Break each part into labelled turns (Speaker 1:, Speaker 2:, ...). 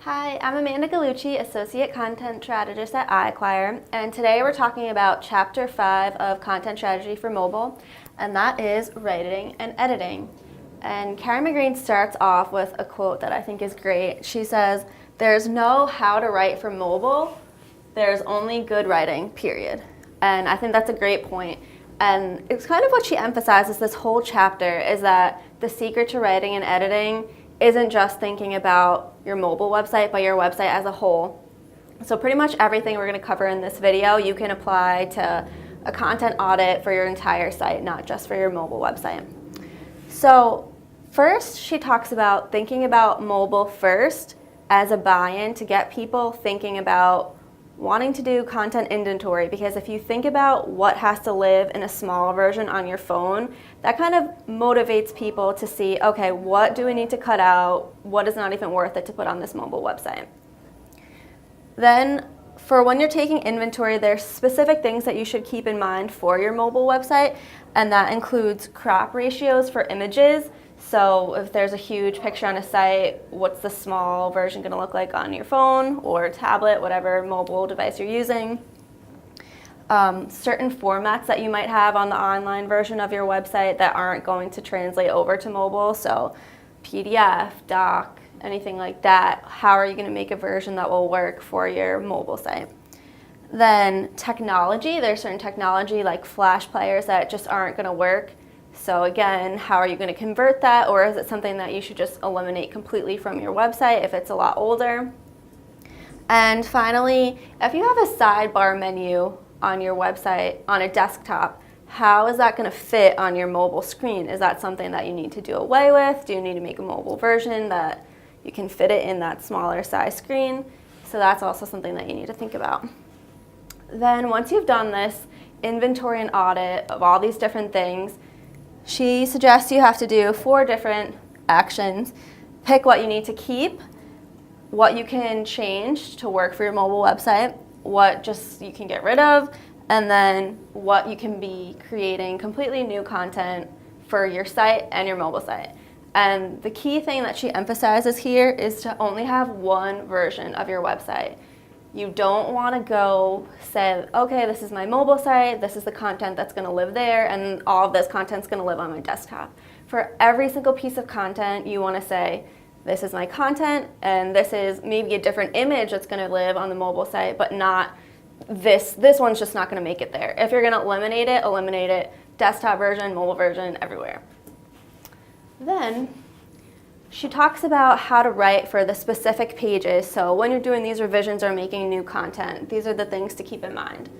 Speaker 1: Hi, I'm Amanda Gallucci, Associate Content Strategist at iAcquire, and today we're talking about Chapter 5 of Content Strategy for Mobile, and that is writing and editing. And Karen McGrane starts off with a quote that I think is great. She says, "There's no how to write for mobile, there's only good writing, period." And I think that's a great point. And it's kind of what she emphasizes this whole chapter is that the secret to writing and editing isn't just thinking about your mobile website, but your website as a whole. So pretty much everything we're going to cover in this video, you can apply to a content audit for your entire site, not just for your mobile website. So first, she talks about thinking about mobile first as a buy-in to get people thinking about wanting to do content inventory, because if you think about what has to live in a small version on your phone, that kind of motivates people to see, okay, what do we need to cut out? What is not even worth it to put on this mobile website? Then for when you're taking inventory, there's specific things that you should keep in mind for your mobile website, and that includes crop ratios for images. So if there's a huge picture on a site, what's the small version going to look like on your phone or tablet, whatever mobile device you're using? Certain formats that you might have on the online version of your website that aren't going to translate over to mobile, so PDF, doc, anything like that. How are you going to make a version that will work for your mobile site? Then technology, there's certain technology like flash players that just aren't going to work. So again, how are you going to convert that, or is it something that you should just eliminate completely from your website if it's a lot older? And finally, if you have a sidebar menu on your website on a desktop, how is that going to fit on your mobile screen? Is that something that you need to do away with? Do you need to make a mobile version that you can fit it in that smaller size screen? So that's also something that you need to think about. Then once you've done this inventory and audit of all these different things, she suggests you have to do 4 different actions. Pick what you need to keep, what you can change to work for your mobile website, what just you can get rid of, and then what you can be creating completely new content for your site and your mobile site. And the key thing that she emphasizes here is to only have one version of your website. You don't want to go say, okay, this is my mobile site, this is the content that's going to live there, and all of this content's going to live on my desktop. For every single piece of content, you want to say, this is my content, and this is maybe a different image that's going to live on the mobile site, but not this one's just not going to make it there. If you're going to eliminate it, desktop version, mobile version, everywhere. Then she talks about how to write for the specific pages. So when you're doing these revisions or making new content, these are the things to keep in mind.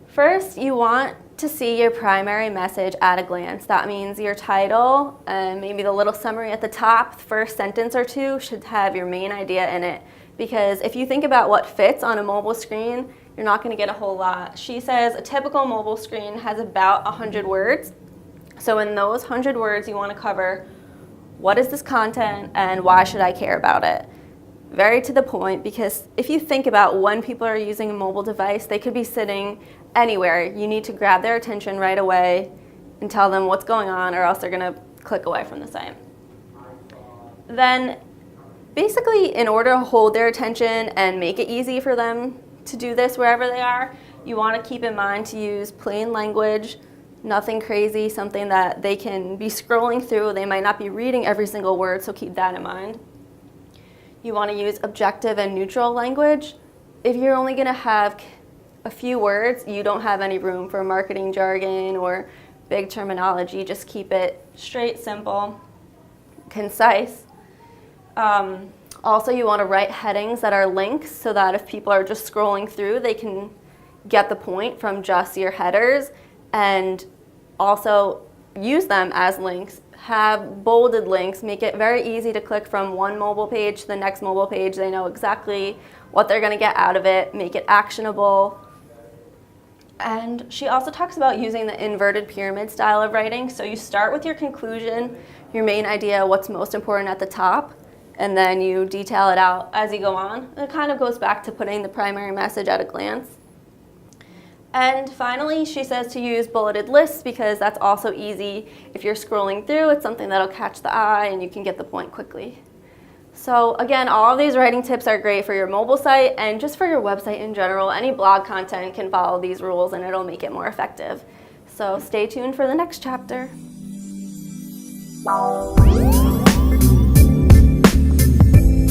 Speaker 1: First, you want to see your primary message at a glance. That means your title and maybe the little summary at the top, the first sentence or two should have your main idea in it. Because if you think about what fits on a mobile screen, you're not going to get a whole lot. She says a typical mobile screen has about 100 words. So in those 100 words, you want to cover what is this content and why should I care about it? Very to the point, because if you think about when people are using a mobile device, they could be sitting anywhere. You need to grab their attention right away and tell them what's going on, or else they're going to click away from the site. Then basically, in order to hold their attention and make it easy for them to do this wherever they are, you want to keep in mind to use plain language, nothing crazy, something that they can be scrolling through. They might not be reading every single word, so keep that in mind. You want to use objective and neutral language. If you're only going to have a few words, you don't have any room for marketing jargon or big terminology. Just keep it straight, simple, concise. Also, you want to write headings that are links so that if people are just scrolling through, they can get the point from just your headers, and also use them as links. Have bolded links, make it very easy to click from one mobile page to the next mobile page. They know exactly what they're going to get out of it, make it actionable. And she also talks about using the inverted pyramid style of writing. So you start with your conclusion, your main idea, what's most important at the top, and then you detail it out as you go on. It kind of goes back to putting the primary message at a glance. And finally, she says to use bulleted lists because that's also easy. If you're scrolling through, it's something that'll catch the eye and you can get the point quickly. So again, all of these writing tips are great for your mobile site and just for your website in general. Any blog content can follow these rules and it'll make it more effective. So stay tuned for the next chapter.